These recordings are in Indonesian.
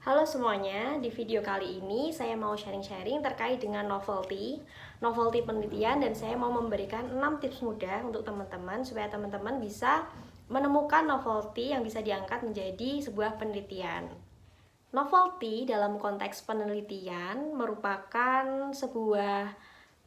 Halo semuanya, di video kali ini saya mau sharing-sharing terkait dengan novelty penelitian, dan saya mau memberikan 6 tips mudah untuk teman-teman supaya teman-teman bisa menemukan novelty yang bisa diangkat menjadi sebuah penelitian. Novelty dalam konteks penelitian merupakan sebuah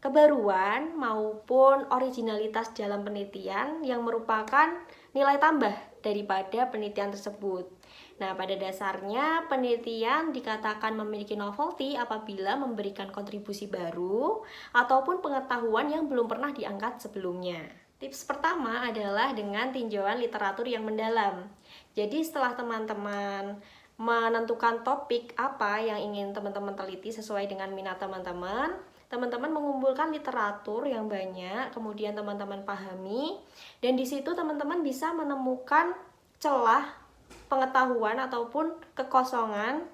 kebaruan maupun originalitas dalam penelitian yang merupakan nilai tambah daripada penelitian tersebut. Nah, pada dasarnya penelitian dikatakan memiliki novelty apabila memberikan kontribusi baru ataupun pengetahuan yang belum pernah diangkat sebelumnya. Tips pertama adalah dengan tinjauan literatur yang mendalam. Jadi setelah teman-teman menentukan topik apa yang ingin teman-teman teliti sesuai dengan minat teman-teman, teman-teman mengumpulkan literatur yang banyak, kemudian teman-teman pahami, dan di situ teman-teman bisa menemukan celah pengetahuan ataupun kekosongan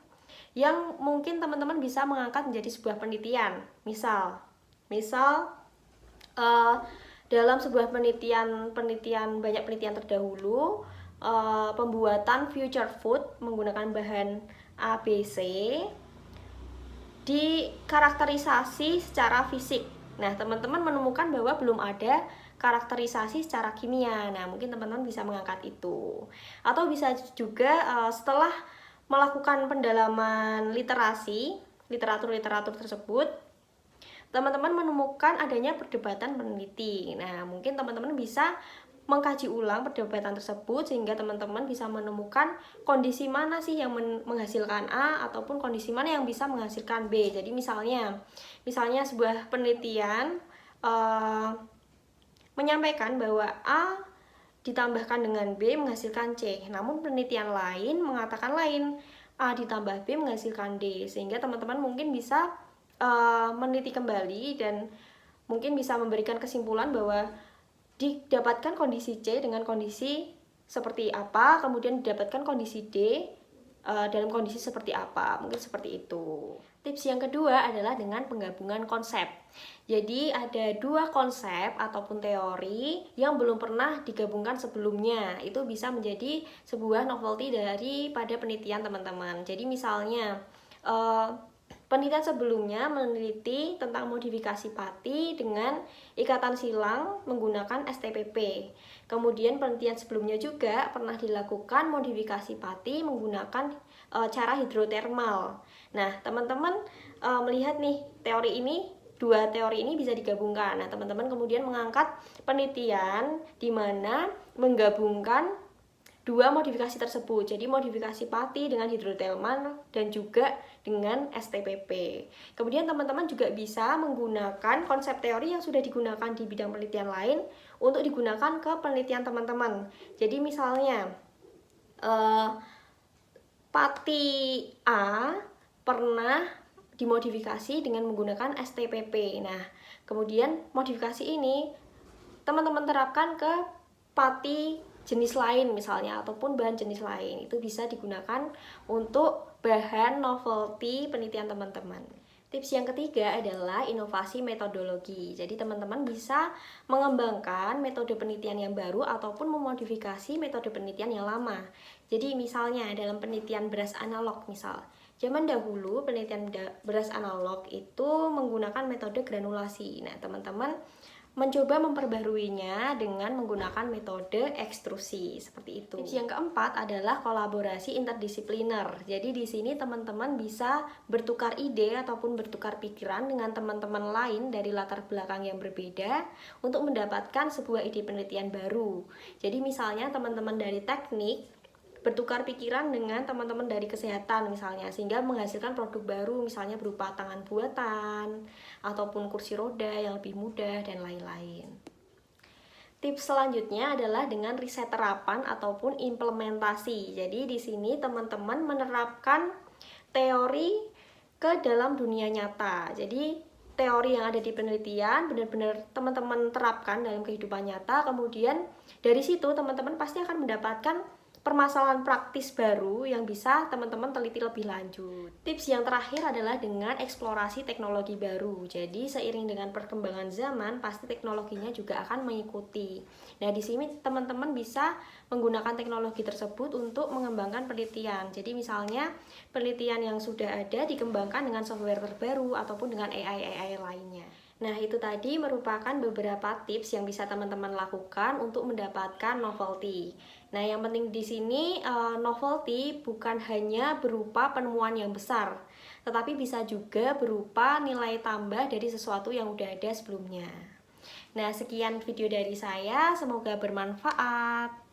yang mungkin teman-teman bisa mengangkat menjadi sebuah penelitian. Misal dalam sebuah penelitian banyak penelitian terdahulu, pembuatan future food menggunakan bahan ABC dikarakterisasi secara fisik. Nah, teman-teman menemukan bahwa belum ada karakterisasi secara kimia. Nah, mungkin teman-teman bisa mengangkat itu. Atau bisa juga setelah melakukan pendalaman literatur tersebut, teman-teman menemukan adanya perdebatan peneliti. Nah, mungkin teman-teman bisa mengkaji ulang perdebatan tersebut sehingga teman-teman bisa menemukan kondisi mana sih yang menghasilkan A ataupun kondisi mana yang bisa menghasilkan B. Jadi misalnya sebuah penelitian menyampaikan bahwa A ditambahkan dengan B menghasilkan C. Namun penelitian lain mengatakan lain, A ditambah B menghasilkan D. Sehingga teman-teman mungkin bisa meneliti kembali dan mungkin bisa memberikan kesimpulan bahwa didapatkan kondisi C dengan kondisi seperti apa, kemudian didapatkan kondisi D dalam kondisi seperti apa, mungkin seperti itu. Tips yang kedua adalah dengan penggabungan konsep. Jadi ada dua konsep ataupun teori yang belum pernah digabungkan sebelumnya. Itu bisa menjadi sebuah novelty daripada penelitian teman-teman. Jadi misalnya penelitian sebelumnya meneliti tentang modifikasi pati dengan ikatan silang menggunakan STPP. Kemudian penelitian sebelumnya juga pernah dilakukan modifikasi pati menggunakan cara hidrotermal. Nah, teman-teman melihat nih dua teori ini bisa digabungkan. Nah, teman-teman kemudian mengangkat penelitian di mana menggabungkan dua modifikasi tersebut. Jadi modifikasi pati dengan hidrotermal dan juga dengan STPP. Kemudian teman-teman juga bisa menggunakan konsep teori yang sudah digunakan di bidang penelitian lain untuk digunakan ke penelitian teman-teman. Jadi misalnya pati A pernah dimodifikasi dengan menggunakan STPP. Nah, kemudian modifikasi ini teman-teman terapkan ke pati jenis lain misalnya ataupun bahan jenis lain. Itu bisa digunakan untuk bahan novelty penelitian teman-teman. Tips yang ketiga adalah inovasi metodologi. Jadi teman-teman bisa mengembangkan metode penelitian yang baru ataupun memodifikasi metode penelitian yang lama. Jadi misalnya dalam penelitian beras analog misal, zaman dahulu penelitian beras analog itu menggunakan metode granulasi. Nah, teman-teman mencoba memperbaruinya dengan menggunakan metode ekstrusi seperti itu. Tips yang keempat adalah kolaborasi interdisipliner. Jadi di sini teman-teman bisa bertukar ide ataupun bertukar pikiran dengan teman-teman lain dari latar belakang yang berbeda untuk mendapatkan sebuah ide penelitian baru. Jadi misalnya teman-teman dari teknik bertukar pikiran dengan teman-teman dari kesehatan misalnya, sehingga menghasilkan produk baru misalnya berupa tangan buatan ataupun kursi roda yang lebih mudah dan lain-lain. Tips selanjutnya adalah dengan riset terapan ataupun implementasi. Jadi di sini teman-teman menerapkan teori ke dalam dunia nyata. Jadi teori yang ada di penelitian benar-benar teman-teman terapkan dalam kehidupan nyata, kemudian dari situ teman-teman pasti akan mendapatkan permasalahan praktis baru yang bisa teman-teman teliti lebih lanjut. Tips yang terakhir adalah dengan eksplorasi teknologi baru. Jadi seiring dengan perkembangan zaman, pasti teknologinya juga akan mengikuti. Nah, di sini teman-teman bisa menggunakan teknologi tersebut untuk mengembangkan penelitian. Jadi misalnya penelitian yang sudah ada dikembangkan dengan software terbaru ataupun dengan AI lainnya. Nah, itu tadi merupakan beberapa tips yang bisa teman-teman lakukan untuk mendapatkan novelty. Nah, yang penting di sini novelty bukan hanya berupa penemuan yang besar, tetapi bisa juga berupa nilai tambah dari sesuatu yang udah ada sebelumnya. Nah, sekian video dari saya, semoga bermanfaat.